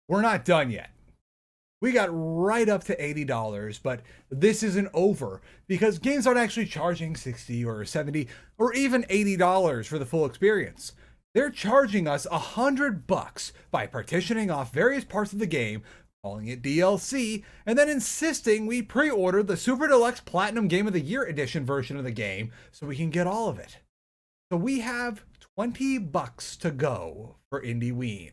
we're not done yet. We got right up to $80, but this isn't over because games aren't actually charging $60 or $70 or even $80 for the full experience. They're charging us $100 by partitioning off various parts of the game, calling it DLC, and then insisting we pre-order the Super Deluxe Platinum Game of the Year Edition version of the game so we can get all of it. So we have $20 to go for INDIEWEEN.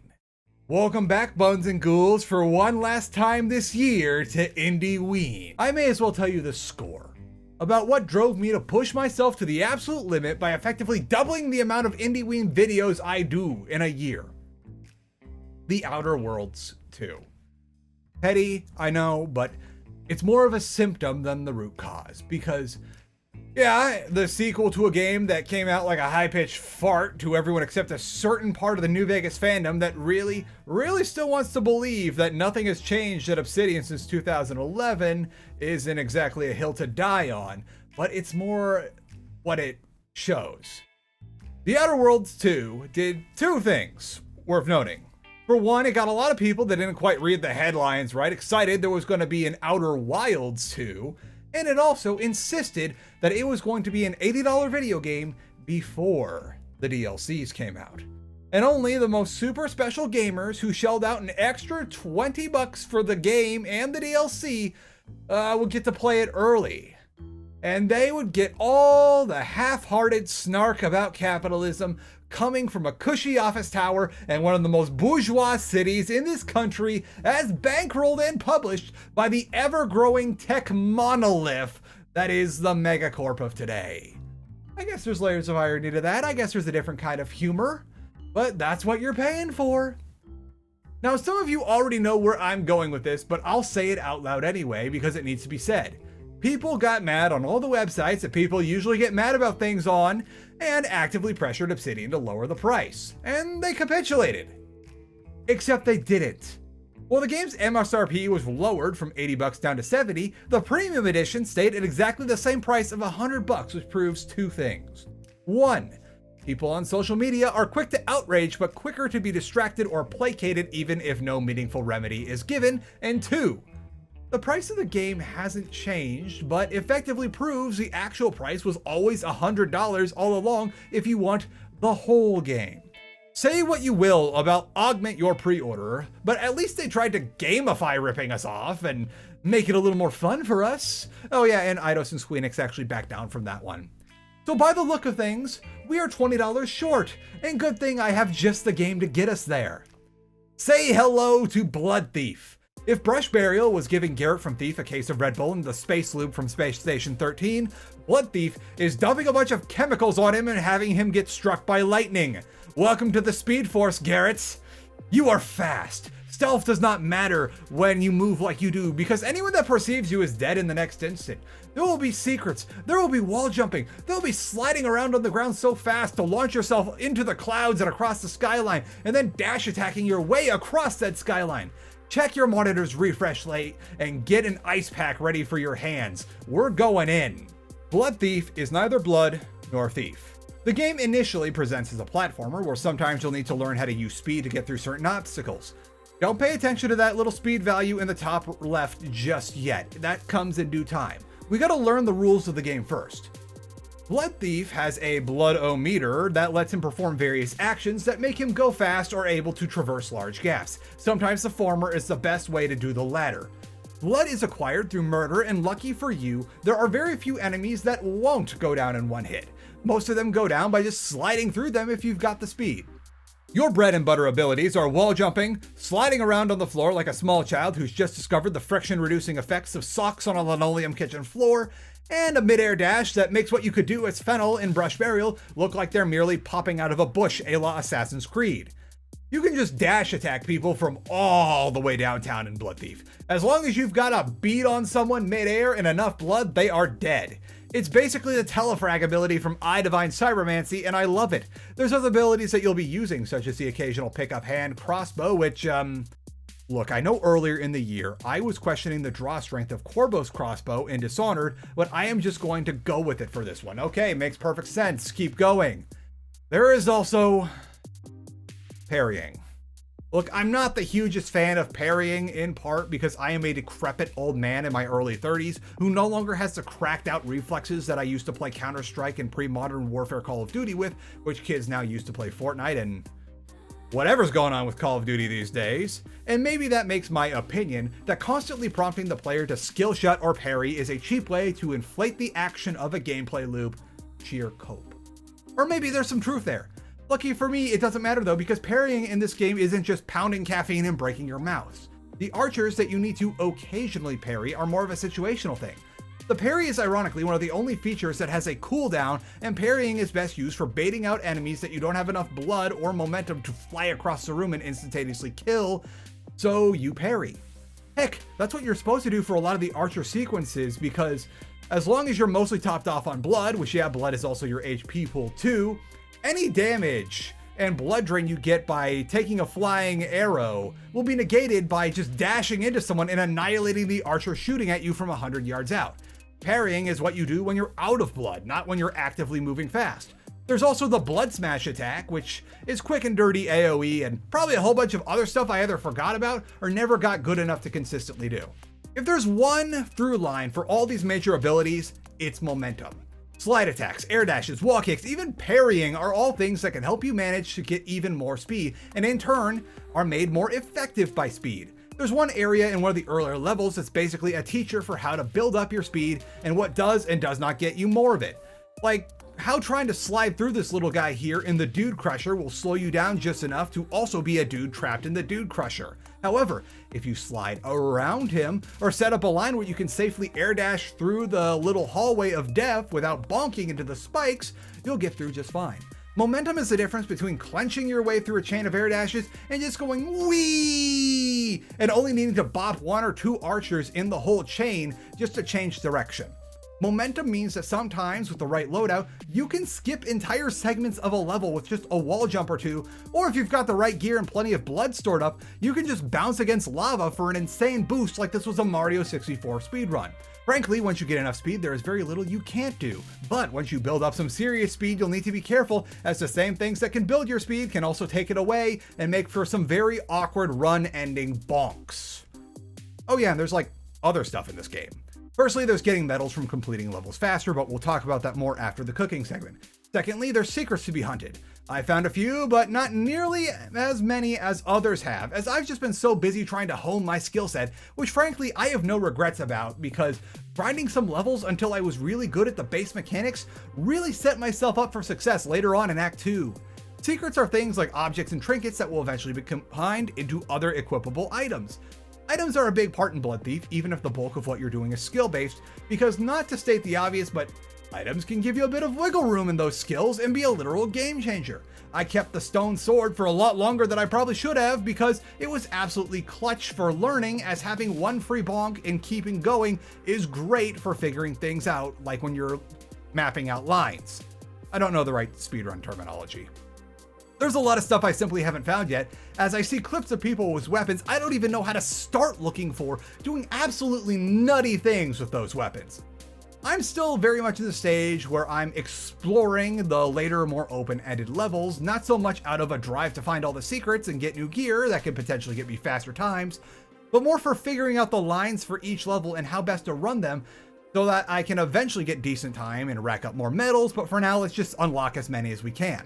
Welcome back, Buns and Ghouls, for one last time this year to INDIEWEEN. I may as well tell you the score about what drove me to push myself to the absolute limit by effectively doubling the amount of INDIEWEEN videos I do in a year. The Outer Worlds 2. Petty, I know, but it's more of a symptom than the root cause, because yeah, the sequel to a game that came out like a high-pitched fart to everyone except a certain part of the New Vegas fandom that really still wants to believe that nothing has changed at Obsidian since 2011 isn't exactly a hill to die on, but it's more what it shows. The Outer Worlds 2 did two things worth noting. For one, it got a lot of people that didn't quite read the headlines right excited there was going to be an Outer Wilds 2, and it also insisted that it was going to be an $80 video game before the DLCs came out. And only the most super special gamers who shelled out an extra $20 for the game and the DLC would get to play it early. And they would get all the half-hearted snark about capitalism coming from a cushy office tower and one of the most bourgeois cities in this country, as bankrolled and published by the ever-growing tech monolith that is the megacorp of today. I guess there's layers of irony to that. I guess there's a different kind of humor, but that's what you're paying for. Now, some of you already know where I'm going with this, but I'll say it out loud anyway because it needs to be said. People got mad on all the websites that people usually get mad about things on and actively pressured Obsidian to lower the price. And they capitulated. Except they didn't. While the game's MSRP was lowered from $80 down to $70, the premium edition stayed at exactly the same price of $100, which proves two things. One, people on social media are quick to outrage but quicker to be distracted or placated even if no meaningful remedy is given. And two, the price of the game hasn't changed, but effectively proves the actual price was always $100 all along if you want the whole game. Say what you will about Augment Your Pre-Order, but at least they tried to gamify ripping us off and make it a little more fun for us. Oh yeah, and Eidos and Squeenix actually backed down from that one. So by the look of things, we are $20 short, and good thing I have just the game to get us there. Say hello to Bloodthief. If Brush Burial was giving Garrett from Thief a case of Red Bull and the Space Lube from Space Station 13, Bloodthief is dumping a bunch of chemicals on him and having him get struck by lightning. Welcome to the Speed Force, Garrett. You are fast. Stealth does not matter when you move like you do, because anyone that perceives you is dead in the next instant. There will be secrets, there will be wall jumping, there will be sliding around on the ground so fast to launch yourself into the clouds and across the skyline, and then dash attacking your way across that skyline. Check your monitor's refresh rate and get an ice pack ready for your hands. We're going in. Bloodthief is neither blood nor thief. The game initially presents as a platformer where sometimes you'll need to learn how to use speed to get through certain obstacles. Don't pay attention to that little speed value in the top left just yet. That comes in due time. We gotta learn the rules of the game first. Bloodthief has a blood-o-meter that lets him perform various actions that make him go fast or able to traverse large gaps. Sometimes the former is the best way to do the latter. Blood is acquired through murder, and lucky for you, there are very few enemies that won't go down in one hit. Most of them go down by just sliding through them if you've got the speed. Your bread and butter abilities are wall jumping, sliding around on the floor like a small child who's just discovered the friction-reducing effects of socks on a linoleum kitchen floor, and a mid-air dash that makes what you could do as Fennel in Brush Burial look like they're merely popping out of a bush a la Assassin's Creed. You can just dash attack people from all the way downtown in Bloodthief. As long as you've got a bead on someone mid-air and enough blood, they are dead. It's basically the telefrag ability from I Divine Cybermancy, and I love it. There's other abilities that you'll be using, such as the occasional pickup hand crossbow, which, look, I know earlier in the year, I was questioning the draw strength of Corbo's crossbow in Dishonored, but I am just going to go with it for this one. Okay, makes perfect sense. Keep going. There is also parrying. Look, I'm not the hugest fan of parrying, in part because I am a decrepit old man in my early 30s who no longer has the cracked out reflexes that I used to play Counter-Strike and pre-Modern Warfare Call of Duty with, which kids now use to play Fortnite and whatever's going on with Call of Duty these days. And maybe that makes my opinion that constantly prompting the player to skill shot or parry is a cheap way to inflate the action of a gameplay loop, sheer cope. Or maybe there's some truth there. Lucky for me, it doesn't matter though, because parrying in this game isn't just pounding caffeine and breaking your mouse. The archers that you need to occasionally parry are more of a situational thing. The parry is ironically one of the only features that has a cooldown, and parrying is best used for baiting out enemies that you don't have enough blood or momentum to fly across the room and instantaneously kill, so you parry. Heck, that's what you're supposed to do for a lot of the archer sequences, because as long as you're mostly topped off on blood, which yeah, blood is also your HP pool too, any damage and blood drain you get by taking a flying arrow will be negated by just dashing into someone and annihilating the archer shooting at you from 100 yards out. Parrying is what you do when you're out of blood, not when you're actively moving fast. There's also the blood smash attack, which is quick and dirty AoE and probably a whole bunch of other stuff I either forgot about or never got good enough to consistently do. If there's one through line for all these major abilities, it's momentum. Slide attacks, air dashes, wall kicks, even parrying are all things that can help you manage to get even more speed, and in turn, are made more effective by speed. There's one area in one of the earlier levels that's basically a teacher for how to build up your speed and what does and does not get you more of it. Like how trying to slide through this little guy here in the Dude Crusher will slow you down just enough to also be a dude trapped in the Dude Crusher. However, if you slide around him or set up a line where you can safely air dash through the little hallway of death without bonking into the spikes, you'll get through just fine. Momentum is the difference between clenching your way through a chain of air dashes and just going wee and only needing to bop one or two archers in the whole chain just to change direction. Momentum means that sometimes with the right loadout, you can skip entire segments of a level with just a wall jump or two, or if you've got the right gear and plenty of blood stored up, you can just bounce against lava for an insane boost like this was a Mario 64 speedrun. Frankly, once you get enough speed, there is very little you can't do. But once you build up some serious speed, you'll need to be careful, as the same things that can build your speed can also take it away and make for some very awkward run-ending bonks. Oh yeah, and there's like other stuff in this game. Firstly, there's getting medals from completing levels faster, but we'll talk about that more after the cooking segment. Secondly, there's secrets to be hunted. I found a few, but not nearly as many as others have, as I've just been so busy trying to hone my skill set, which frankly I have no regrets about, because grinding some levels until I was really good at the base mechanics really set myself up for success later on in Act 2. Secrets are things like objects and trinkets that will eventually be combined into other equipable items. Items are a big part in Bloodthief, even if the bulk of what you're doing is skill-based, because not to state the obvious, but items can give you a bit of wiggle room in those skills and be a literal game changer. I kept the stone sword for a lot longer than I probably should have because it was absolutely clutch for learning, as having one free bonk and keeping going is great for figuring things out, like when you're mapping out lines. I don't know the right speedrun terminology. There's a lot of stuff I simply haven't found yet, as I see clips of people with weapons I don't even know how to start looking for, doing absolutely nutty things with those weapons. I'm still very much in the stage where I'm exploring the later, more open-ended levels, not so much out of a drive to find all the secrets and get new gear that could potentially get me faster times, but more for figuring out the lines for each level and how best to run them so that I can eventually get decent time and rack up more medals, but for now let's just unlock as many as we can.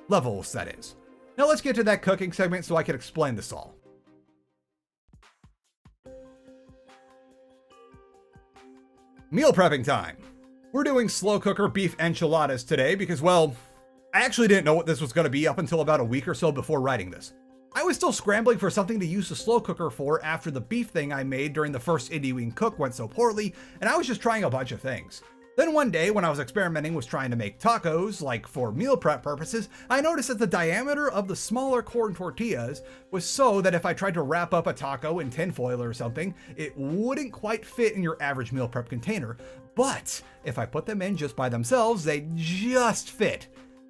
Levels, that is. Now let's get to that cooking segment so I can explain this all. Meal prepping time. We're doing slow cooker beef enchiladas today because, well, I actually didn't know what this was going to be up until about a week or so before writing this. I was still scrambling for something to use the slow cooker for after the beef thing I made during the first INDIEWEEN cook went so poorly, and I was just trying a bunch of things. Then one day, when I was experimenting with trying to make tacos, like for meal prep purposes, I noticed that the diameter of the smaller corn tortillas was so that if I tried to wrap up a taco in tinfoil or something, it wouldn't quite fit in your average meal prep container. But if I put them in just by themselves, they just fit.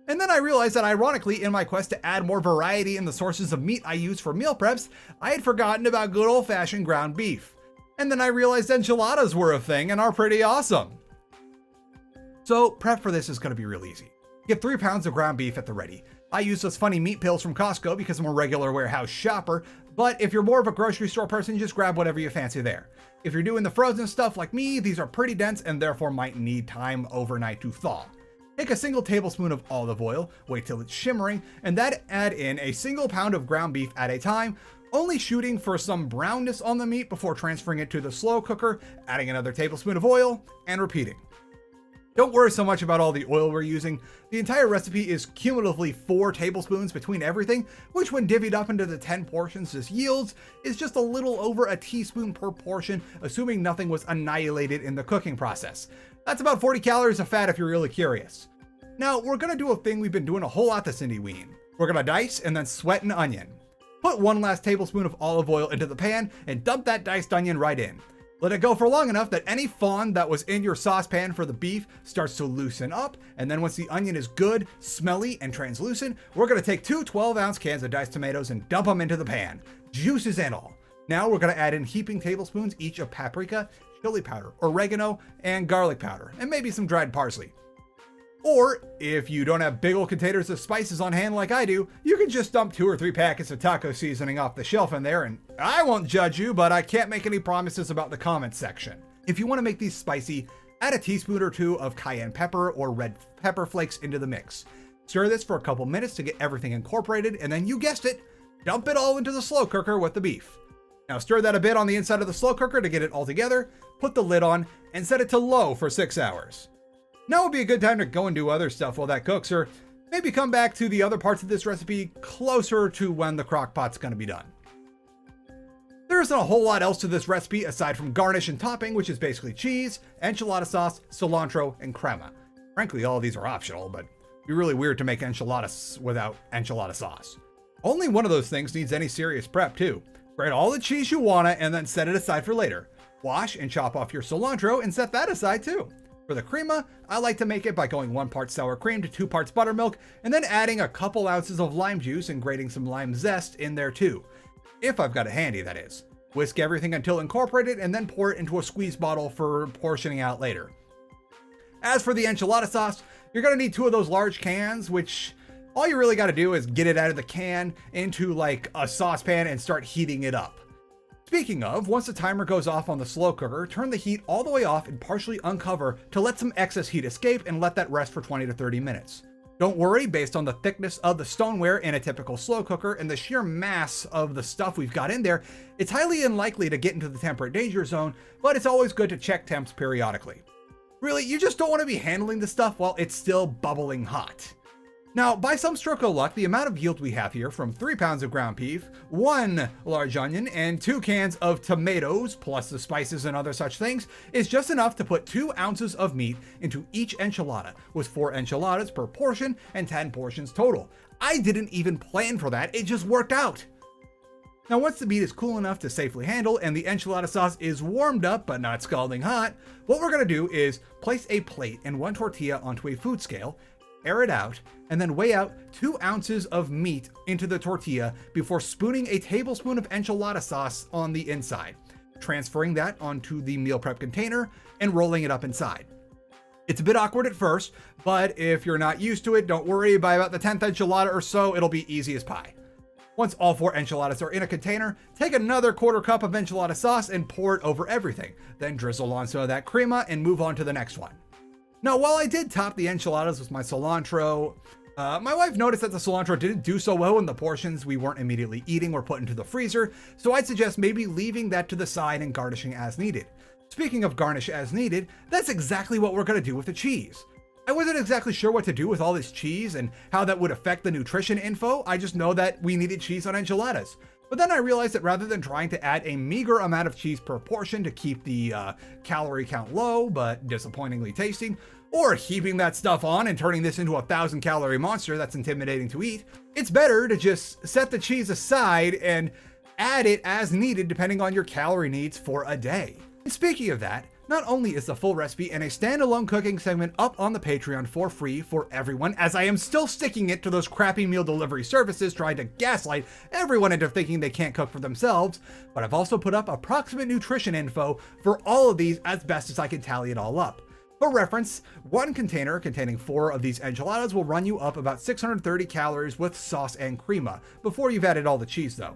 And then I realized that ironically, in my quest to add more variety in the sources of meat I use for meal preps, I had forgotten about good old-fashioned ground beef. And then I realized enchiladas were a thing and are pretty awesome. So prep for this is going to be real easy. Get 3 pounds of ground beef at the ready. I use those funny meat pills from Costco because I'm a regular warehouse shopper, but if you're more of a grocery store person, just grab whatever you fancy there. If you're doing the frozen stuff like me, these are pretty dense and therefore might need time overnight to thaw. Take a single tablespoon of olive oil, wait till it's shimmering, and then add in a single pound of ground beef at a time, only shooting for some brownness on the meat before transferring it to the slow cooker, adding another tablespoon of oil, and repeating. Don't worry so much about all the oil we're using. The entire recipe is cumulatively 4 tablespoons between everything, which when divvied up into the 10 portions this yields is just a little over a teaspoon per portion, assuming nothing was annihilated in the cooking process. That's about 40 calories of fat if you're really curious. Now, we're gonna do a thing we've been doing a whole lot this INDIEWEEN. We're gonna dice and then sweat an onion. Put 1 last tablespoon of olive oil into the pan and dump that diced onion right in. Let it go for long enough that any fond that was in your saucepan for the beef starts to loosen up, and then once the onion is good, smelly, and translucent, we're gonna take 2 12-ounce cans of diced tomatoes and dump them into the pan, juices and all. Now we're gonna add in heaping tablespoons each of paprika, chili powder, oregano, and garlic powder, and maybe some dried parsley. Or, if you don't have big old containers of spices on hand like I do, you can just dump 2 or 3 packets of taco seasoning off the shelf in there, and I won't judge you, but I can't make any promises about the comments section. If you want to make these spicy, add a teaspoon or 2 of cayenne pepper or red pepper flakes into the mix. Stir this for a couple minutes to get everything incorporated, and then you guessed it, dump it all into the slow cooker with the beef. Now stir that a bit on the inside of the slow cooker to get it all together, put the lid on, and set it to low for 6 hours. Now would be a good time to go and do other stuff while that cooks, or maybe come back to the other parts of this recipe closer to when the crock pot's gonna be done. There isn't a whole lot else to this recipe aside from garnish and topping, which is basically cheese, enchilada sauce, cilantro, and crema. Frankly, all of these are optional, but it'd be really weird to make enchiladas without enchilada sauce. Only one of those things needs any serious prep too. Grate all the cheese you wanna and then set it aside for later. Wash and chop off your cilantro and set that aside too. For the crema, I like to make it by going 1 part sour cream to 2 parts buttermilk, and then adding a couple ounces of lime juice and grating some lime zest in there too. If I've got it handy, that is. Whisk everything until incorporated and then pour it into a squeeze bottle for portioning out later. As for the enchilada sauce, you're gonna need 2 of those large cans, which all you really gotta do is get it out of the can into like a saucepan and start heating it up. Speaking of, once the timer goes off on the slow cooker, turn the heat all the way off and partially uncover to let some excess heat escape and let that rest for 20 to 30 minutes. Don't worry, based on the thickness of the stoneware in a typical slow cooker and the sheer mass of the stuff we've got in there, it's highly unlikely to get into the temperate danger zone, but it's always good to check temps periodically. Really, you just don't want to be handling the stuff while it's still bubbling hot. Now, by some stroke of luck, the amount of yield we have here from 3 pounds of ground beef, 1 large onion, and 2 cans of tomatoes, plus the spices and other such things, is just enough to put 2 ounces of meat into each enchilada, with 4 enchiladas per portion and 10 portions total. I didn't even plan for that, it just worked out. Now, once the meat is cool enough to safely handle and the enchilada sauce is warmed up but not scalding hot, what we're gonna do is place a plate and 1 tortilla onto a food scale, air it out, and then weigh out 2 ounces of meat into the tortilla before spooning a tablespoon of enchilada sauce on the inside, transferring that onto the meal prep container and rolling it up inside. It's a bit awkward at first, but if you're not used to it, don't worry, by about the 10th enchilada or so, it'll be easy as pie. Once all 4 enchiladas are in a container, take another 1/4 cup of enchilada sauce and pour it over everything, then drizzle on some of that crema and move on to the next one. Now, while I did top the enchiladas with my cilantro, my wife noticed that the cilantro didn't do so well in the portions we weren't immediately eating or put into the freezer, so I'd suggest maybe leaving that to the side and garnishing as needed. Speaking of garnish as needed, that's exactly what we're gonna do with the cheese. I wasn't exactly sure what to do with all this cheese and how that would affect the nutrition info. I just know that we needed cheese on enchiladas. But then I realized that rather than trying to add a meager amount of cheese per portion to keep the calorie count low but disappointingly tasting, or heaping that stuff on and turning this into a 1,000-calorie monster that's intimidating to eat, it's better to just set the cheese aside and add it as needed depending on your calorie needs for a day. And speaking of that, not only is the full recipe and a standalone cooking segment up on the Patreon for free for everyone, as I am still sticking it to those crappy meal delivery services trying to gaslight everyone into thinking they can't cook for themselves, but I've also put up approximate nutrition info for all of these as best as I can tally it all up. For reference, one container containing 4 of these enchiladas will run you up about 630 calories with sauce and crema, before you've added all the cheese though.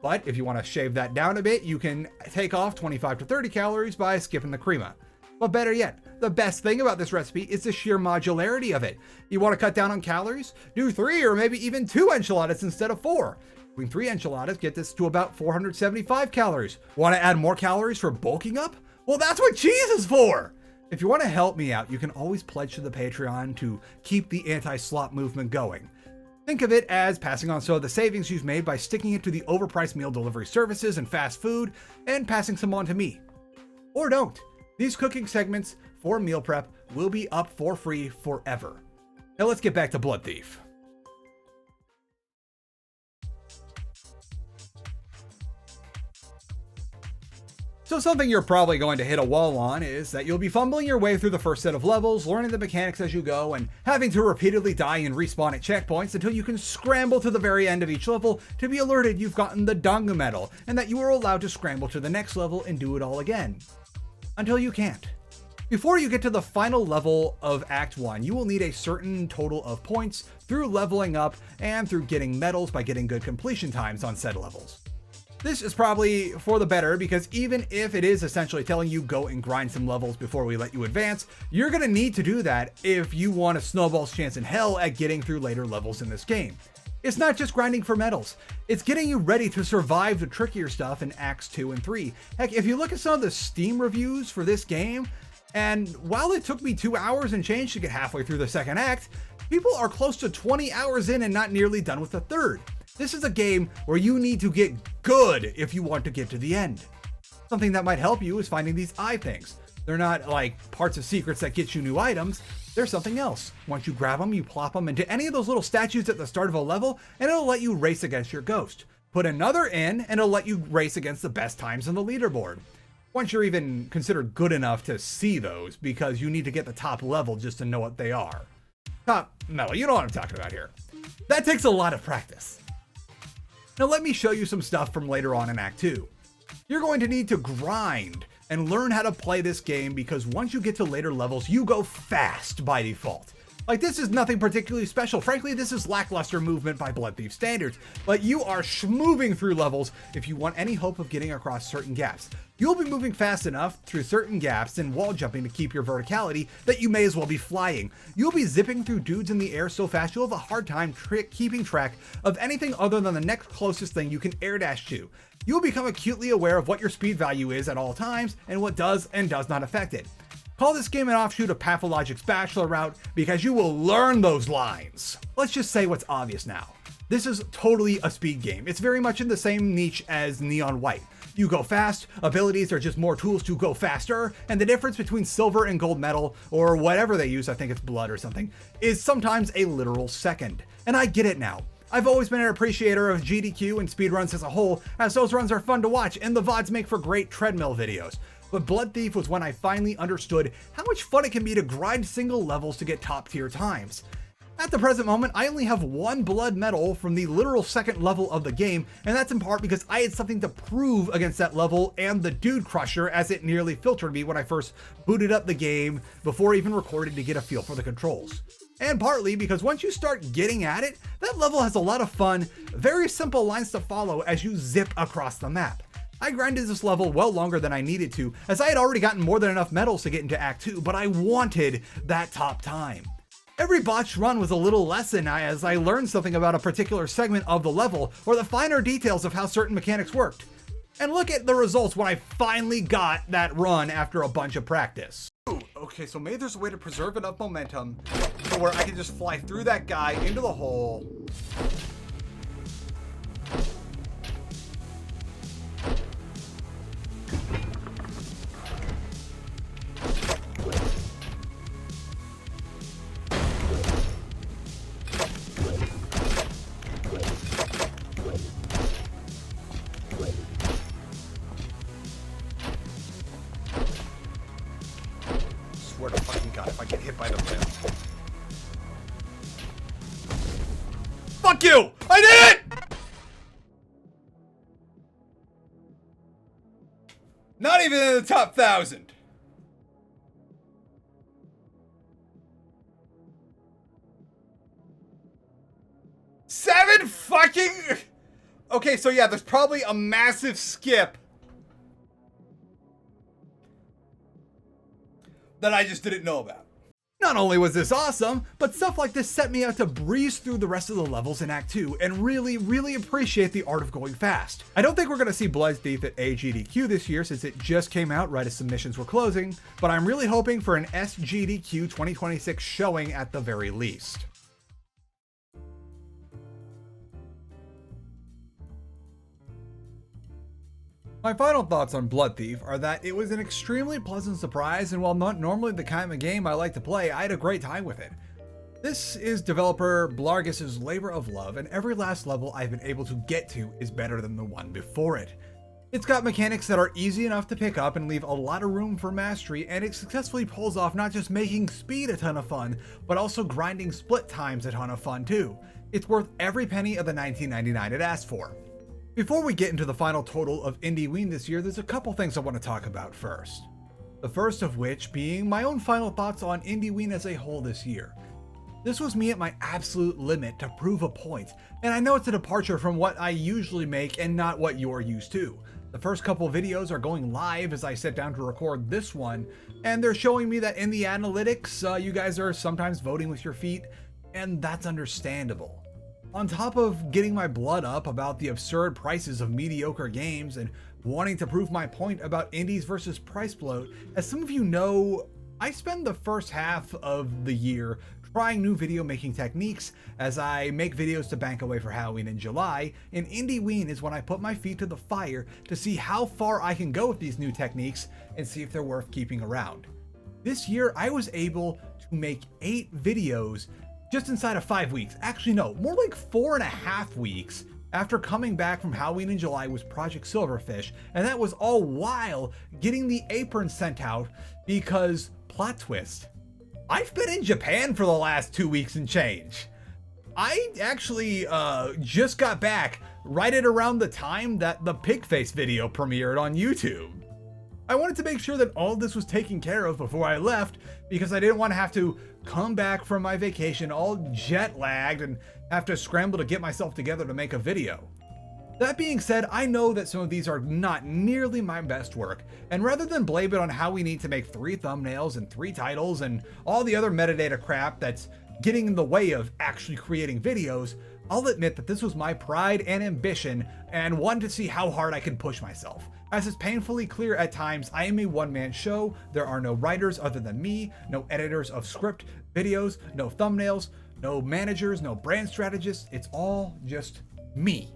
But if you want to shave that down a bit, you can take off 25 to 30 calories by skipping the crema. But better yet, the best thing about this recipe is the sheer modularity of it. You want to cut down on calories? Do 3 or maybe even 2 enchiladas instead of 4. Doing 3 enchiladas get this to about 475 calories. Want to add more calories for bulking up? Well, that's what cheese is for! If you want to help me out, you can always pledge to the Patreon to keep the anti-slop movement going. Think of it as passing on some of the savings you've made by sticking it to the overpriced meal delivery services and fast food, and passing some on to me. Or don't. These cooking segments for meal prep will be up for free forever. Now let's get back to Bloodthief. So something you're probably going to hit a wall on is that you'll be fumbling your way through the first set of levels, learning the mechanics as you go, and having to repeatedly die and respawn at checkpoints until you can scramble to the very end of each level to be alerted you've gotten the dung medal, and that you are allowed to scramble to the next level and do it all again. Until you can't. Before you get to the final level of Act 1, you will need a certain total of points through leveling up and through getting medals by getting good completion times on said levels. This is probably for the better, because even if it is essentially telling you go and grind some levels before we let you advance, you're going to need to do that if you want a snowball's chance in hell at getting through later levels in this game. It's not just grinding for medals, it's getting you ready to survive the trickier stuff in Acts 2 and 3. Heck, if you look at some of the Steam reviews for this game, and while it took me 2 hours and change to get halfway through the second act, people are close to 20 hours in and not nearly done with the third. This is a game where you need to get good if you want to get to the end. Something that might help you is finding these eye things. They're not like parts of secrets that get you new items. They're something else. Once you grab them, you plop them into any of those little statues at the start of a level, and it'll let you race against your ghost. Put another in, and it'll let you race against the best times on the leaderboard. Once you're even considered good enough to see those, because you need to get the top level just to know what they are. Top medal, you know what I'm talking about here. That takes a lot of practice. Now let me show you some stuff from later on in Act 2. You're going to need to grind and learn how to play this game, because once you get to later levels, you go fast by default. Like, this is nothing particularly special. Frankly, this is lackluster movement by Bloodthief standards, but you are moving through levels if you want any hope of getting across certain gaps. You'll be moving fast enough through certain gaps and wall jumping to keep your verticality that you may as well be flying. You'll be zipping through dudes in the air so fast you'll have a hard time keeping track of anything other than the next closest thing you can air dash to. You'll become acutely aware of what your speed value is at all times and what does and does not affect it. Call this game an offshoot of Pathologic's Bachelor route, because you will learn those lines. Let's just say what's obvious now. This is totally a speed game. It's very much in the same niche as Neon White. You go fast, abilities are just more tools to go faster, and the difference between silver and gold medal, or whatever they use, I think it's blood or something, is sometimes a literal second. And I get it now. I've always been an appreciator of GDQ and speedruns as a whole, as those runs are fun to watch and the VODs make for great treadmill videos. But Bloodthief was when I finally understood how much fun it can be to grind single levels to get top tier times. At the present moment, I only have 1 blood medal from the literal second level of the game, and that's in part because I had something to prove against that level and the Dude Crusher, as it nearly filtered me when I first booted up the game before even recording to get a feel for the controls. And partly because once you start getting at it, that level has a lot of fun, very simple lines to follow as you zip across the map. I grinded this level well longer than I needed to, as I had already gotten more than enough medals to get into Act 2, but I wanted that top time. Every botched run was a little lesson as I learned something about a particular segment of the level, or the finer details of how certain mechanics worked. And look at the results when I finally got that run after a bunch of practice. Ooh, okay, so maybe there's a way to preserve enough momentum to where I can just fly through that guy into the hole. Swear to fucking God, if I get hit by the wind. Fuck you! I did it! Not even in the top 1,000. 7 fucking... Okay, so yeah, there's probably a massive skip that I just didn't know about. Not only was this awesome, but stuff like this set me up to breeze through the rest of the levels in Act 2 and really appreciate the art of going fast. I don't think we're gonna see Bloodthief at AGDQ this year since it just came out right as submissions were closing, but I'm really hoping for an SGDQ 2026 showing at the very least. My final thoughts on Bloodthief are that it was an extremely pleasant surprise, and while not normally the kind of game I like to play, I had a great time with it. This is developer Blargus's labor of love, and every last level I've been able to get to is better than the one before it. It's got mechanics that are easy enough to pick up and leave a lot of room for mastery, and it successfully pulls off not just making speed a ton of fun, but also grinding split times a ton of fun too. It's worth every penny of the $19.99 it asked for. Before we get into the final total of INDIEWEEN this year, there's a couple things I want to talk about first. The first of which being my own final thoughts on INDIEWEEN as a whole this year. This was me at my absolute limit to prove a point, and I know it's a departure from what I usually make and not what you're used to. The first couple videos are going live as I sit down to record this one, and they're showing me that in the analytics, you guys are sometimes voting with your feet, and that's understandable. On top of getting my blood up about the absurd prices of mediocre games and wanting to prove my point about indies versus price bloat, as some of you know, I spend the first half of the year trying new video making techniques as I make videos to bank away for Halloween in July, and INDIEWEEN is when I put my feet to the fire to see how far I can go with these new techniques and see if they're worth keeping around. This year I was able to make 8 videos just inside of 5 weeks. Actually, no, more like 4.5 weeks after coming back from Halloween in July with Project Silverfish, and that was all while getting the apron sent out because, plot twist, I've been in Japan for the last 2 weeks and change. I actually just got back right at around the time that the Pigface video premiered on YouTube. I wanted to make sure that all this was taken care of before I left because I didn't want to have to come back from my vacation all jet lagged and have to scramble to get myself together to make a video. That being said, I know that some of these are not nearly my best work, and rather than blame it on how we need to make 3 thumbnails and 3 titles and all the other metadata crap that's getting in the way of actually creating videos, I'll admit that this was my pride and ambition and wanted to see how hard I can push myself. As is painfully clear at times, I am a one-man show. There are no writers other than me, no editors of script, videos, no thumbnails, no managers, no brand strategists. It's all just me.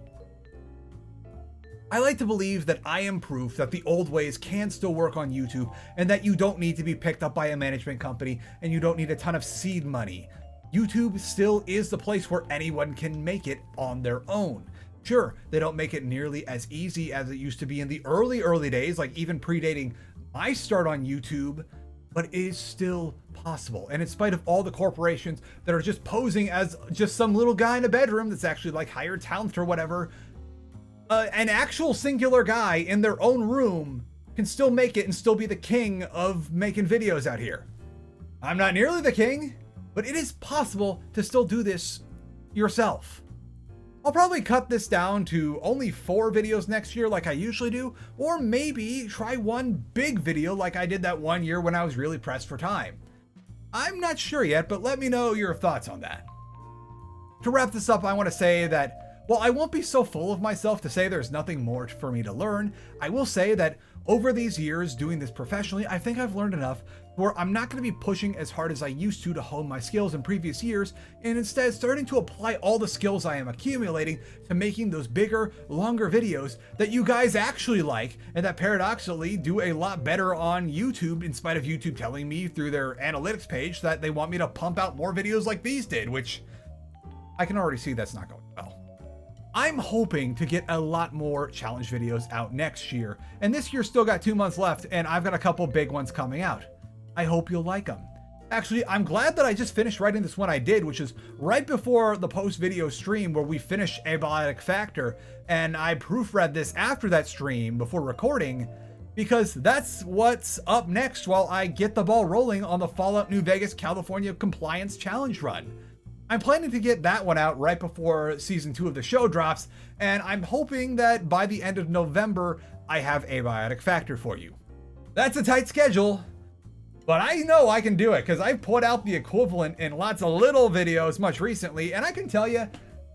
I like to believe that I am proof that the old ways can still work on YouTube and that you don't need to be picked up by a management company and you don't need a ton of seed money. YouTube still is the place where anyone can make it on their own. Sure, they don't make it nearly as easy as it used to be in the early days, like even predating my start on YouTube, but it is still possible. And in spite of all the corporations that are just posing as just some little guy in a bedroom that's actually like hired talent or whatever, an actual singular guy in their own room can still make it and still be the king of making videos out here. I'm not nearly the king, but it is possible to still do this yourself. I'll probably cut this down to only 4 videos next year like I usually do, or maybe try one big video like I did that one year when I was really pressed for time. I'm not sure yet, but let me know your thoughts on that. To wrap this up, I want to say that while I won't be so full of myself to say there's nothing more for me to learn, I will say that over these years doing this professionally, I think I've learned enough where I'm not going to be pushing as hard as I used to hone my skills in previous years, and instead starting to apply all the skills I am accumulating to making those bigger, longer videos that you guys actually like, and that paradoxically do a lot better on YouTube, in spite of YouTube telling me through their analytics page that they want me to pump out more videos like these did, which I can already see that's not going well. I'm hoping to get a lot more challenge videos out next year, and this year's still got 2 months left, and I've got a couple big ones coming out. I hope you'll like them. Actually, I'm glad that I just finished writing this one I did, which is right before the post-video stream where we finished Abiotic Factor, and I proofread this after that stream before recording, because that's what's up next while I get the ball rolling on the Fallout New Vegas, California compliance challenge run. I'm planning to get that one out right before season 2 of the show drops, and I'm hoping that by the end of November, I have Abiotic Factor for you. That's a tight schedule, but I know I can do it because I've put out the equivalent in lots of little videos much recently, and I can tell you,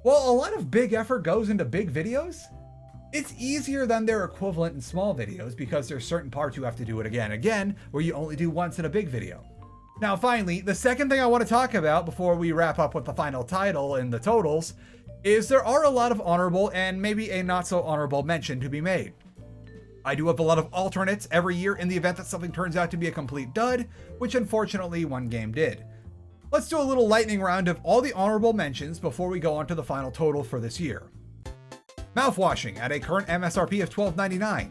while a lot of big effort goes into big videos, it's easier than their equivalent in small videos because there's certain parts you have to do it again and again, where you only do once in a big video. Now finally, the second thing I want to talk about before we wrap up with the final title and the totals is there are a lot of honorable and maybe a not so honorable mention to be made. I do have a lot of alternates every year in the event that something turns out to be a complete dud, which unfortunately one game did. Let's do a little lightning round of all the honorable mentions before we go on to the final total for this year. Mouthwashing at a current MSRP of $12.99.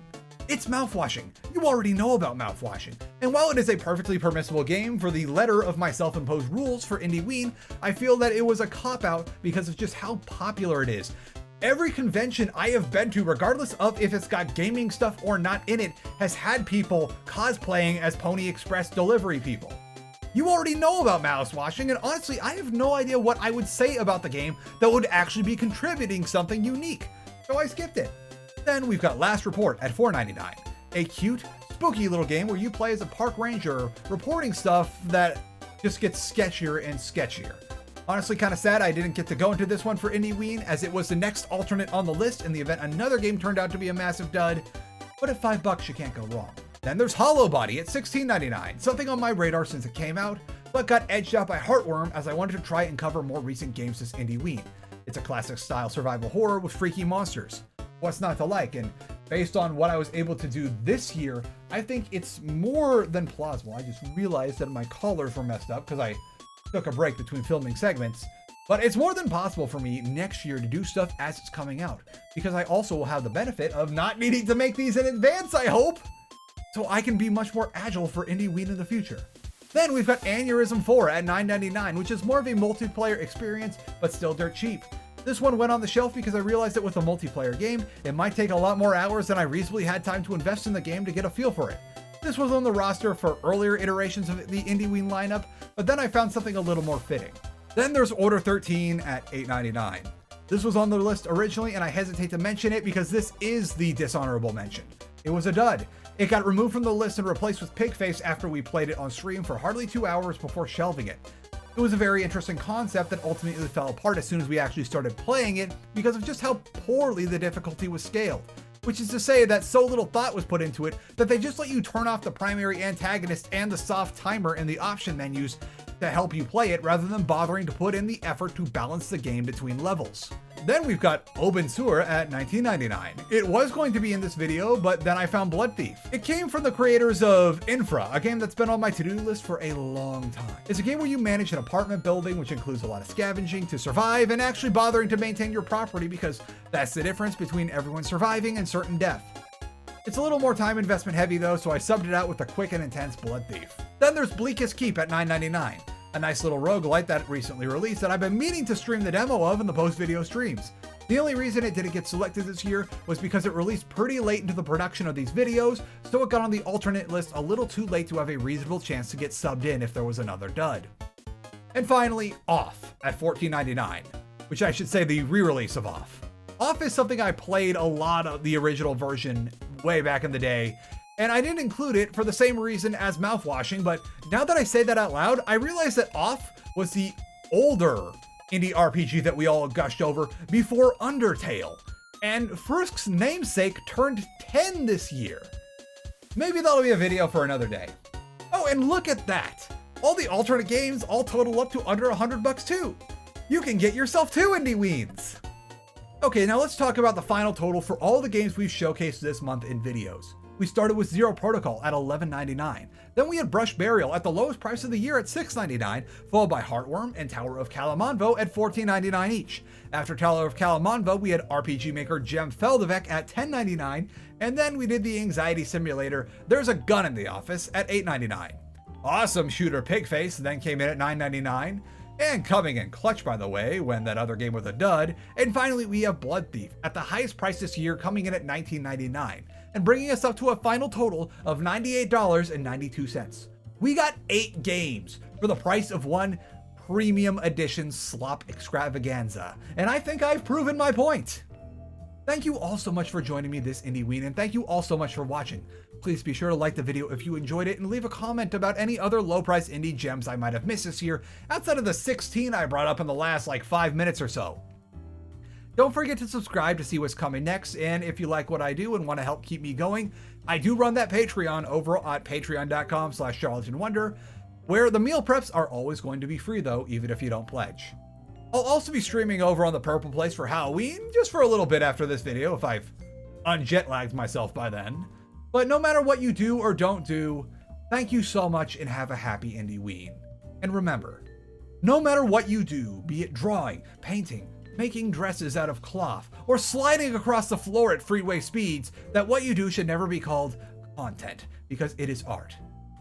It's mouthwashing. You already know about mouthwashing. And while it is a perfectly permissible game for the letter of my self-imposed rules for INDIEWEEN, I feel that it was a cop-out because of just how popular it is. Every convention I have been to, regardless of if it's got gaming stuff or not in it, has had people cosplaying as Pony Express delivery people. You already know about mouthwashing, and honestly, I have no idea what I would say about the game that would actually be contributing something unique, so I skipped it. Then we've got Last Report at $4.99, a cute, spooky little game where you play as a park ranger reporting stuff that just gets sketchier and sketchier. Honestly, kind of sad I didn't get to go into this one for INDIEWEEN, as it was the next alternate on the list in the event another game turned out to be a massive dud, but at $5 you can't go wrong. Then there's Hollow Body at $16.99, something on my radar since it came out, but got edged out by Heartworm as I wanted to try and cover more recent games this INDIEWEEN. It's a classic style survival horror with freaky monsters. What's not to like? And based on what I was able to do this year, I think it's more than plausible. I just realized that my colors were messed up because I took a break between filming segments, but it's more than possible for me next year to do stuff as it's coming out, because I also will have the benefit of not needing to make these in advance, I hope, so I can be much more agile for INDIEWEEN in the future. Then we've got Aneurysm 4 at $9.99, which is more of a multiplayer experience, but still dirt cheap. This one went on the shelf because I realized that with a multiplayer game, it might take a lot more hours than I reasonably had time to invest in the game to get a feel for it. This was on the roster for earlier iterations of the INDIEWEEN lineup, but then I found something a little more fitting. Then there's Order 13 at $8.99. This was on the list originally, and I hesitate to mention it because this is the dishonorable mention. It was a dud. It got removed from the list and replaced with Pigface after we played it on stream for hardly 2 hours before shelving it. It was a very interesting concept that ultimately fell apart as soon as we actually started playing it because of just how poorly the difficulty was scaled. Which is to say that so little thought was put into it that they just let you turn off the primary antagonist and the soft timer in the option menus to help you play it rather than bothering to put in the effort to balance the game between levels. Then we've got Open Sewer at $19.99. It was going to be in this video, but then I found Bloodthief. It came from the creators of Infra, a game that's been on my to-do list for a long time. It's a game where you manage an apartment building, which includes a lot of scavenging to survive and actually bothering to maintain your property, because that's the difference between everyone surviving and certain death. It's a little more time investment heavy though, so I subbed it out with a quick and intense Bloodthief. Then there's Bleakest Keep at $9.99. A nice little roguelite that recently released that I've been meaning to stream the demo of in the post-video streams. The only reason it didn't get selected this year was because it released pretty late into the production of these videos, so it got on the alternate list a little too late to have a reasonable chance to get subbed in if there was another dud. And finally, Off at $14.99, which I should say the re-release of Off. Off is something I played a lot of the original version way back in the day, and I didn't include it for the same reason as mouthwashing, but now that I say that out loud, I realize that Off was the older indie RPG that we all gushed over before Undertale, and Frisk's namesake turned 10 this year. Maybe that'll be a video for another day. Oh, and look at that! All the alternate games all total up to under $100 too! You can get yourself 2 INDIEWEENs! Okay, now let's talk about the final total for all the games we've showcased this month in videos. We started with Zero Protocol at $11.99. Then we had Brush Burial at the lowest price of the year at $6.99, followed by Heartworm and Tower of Kalamanvo at $14.99 each. After Tower of Kalamanvo, we had RPG Maker Gem Feldevek at $10.99, and then we did the anxiety simulator There's a Gun in the Office at $8.99. Awesome Shooter Pigface then came in at $9.99. And coming in clutch, by the way, when that other game was a dud. And finally, we have Bloodthief at the highest price this year, coming in at $19.99, and bringing us up to a final total of $98.92. We got 8 games for the price of one premium edition slop extravaganza. And I think I've proven my point. Thank you all so much for joining me this INDIEWEEN, and thank you all so much for watching. Please be sure to like the video if you enjoyed it and leave a comment about any other low-price indie gems I might have missed this year outside of the 16 I brought up in the last 5 minutes or so. Don't forget to subscribe to see what's coming next, and if you like what I do and want to help keep me going, I do run that Patreon over at patreon.com/charlatanwonder, where the meal preps are always going to be free though, even if you don't pledge. I'll also be streaming over on the Purple Place for Halloween, just for a little bit after this video, if I've unjet-lagged myself by then. But no matter what you do or don't do, thank you so much and have a happy INDIEWEEN. And remember, no matter what you do, be it drawing, painting, making dresses out of cloth, or sliding across the floor at freeway speeds, that what you do should never be called content, because it is art.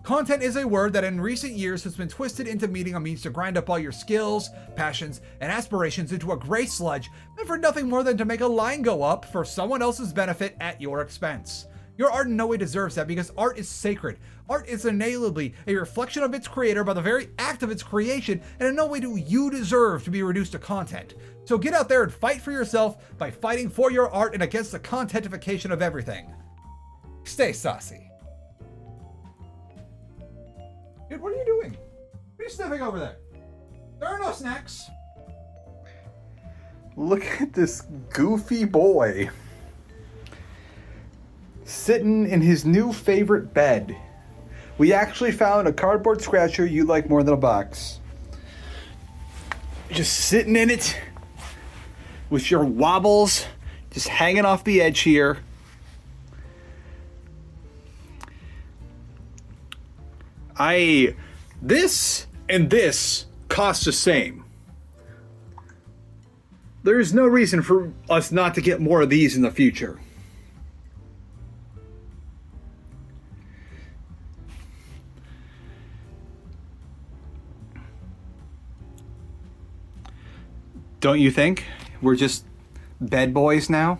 Content is a word that in recent years has been twisted into meaning a means to grind up all your skills, passions, and aspirations into a gray sludge meant for nothing more than to make a line go up for someone else's benefit at your expense. Your art in no way deserves that, because art is sacred. Art is inalienably a reflection of its creator by the very act of its creation, and in no way do you deserve to be reduced to content. So get out there and fight for yourself by fighting for your art and against the contentification of everything. Stay saucy. Dude, what are you doing? What are you sniffing over there? There are no snacks. Look at this goofy boy sitting in his new favorite bed. We actually found a cardboard scratcher you like more than a box. Just sitting in it with your wobbles just hanging off the edge here. This and this cost the same. There is no reason for us not to get more of these in the future. Don't you think? We're just bed boys now?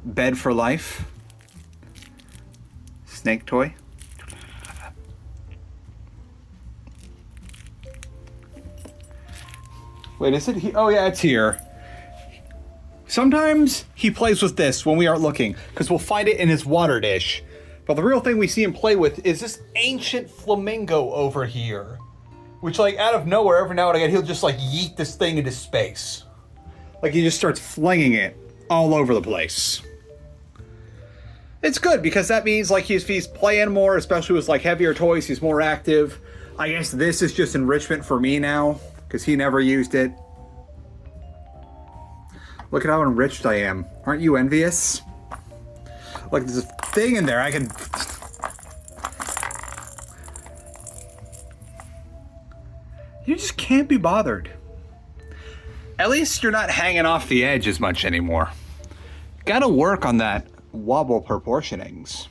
Bed for life? Snake toy? Wait, is it? Oh yeah, it's here. Sometimes he plays with this when we aren't looking, because we'll find it in his water dish. But the real thing we see him play with is this ancient flamingo over here. Which, out of nowhere, every now and again, he'll just, yeet this thing into space. He just starts flinging it all over the place. It's good, because that means, he's playing more, especially with, heavier toys, he's more active. I guess this is just enrichment for me now, because he never used it. Look at how enriched I am. Aren't you envious? Look, there's a thing in there I can... You just can't be bothered. At least you're not hanging off the edge as much anymore. Gotta work on that wobble proportionings.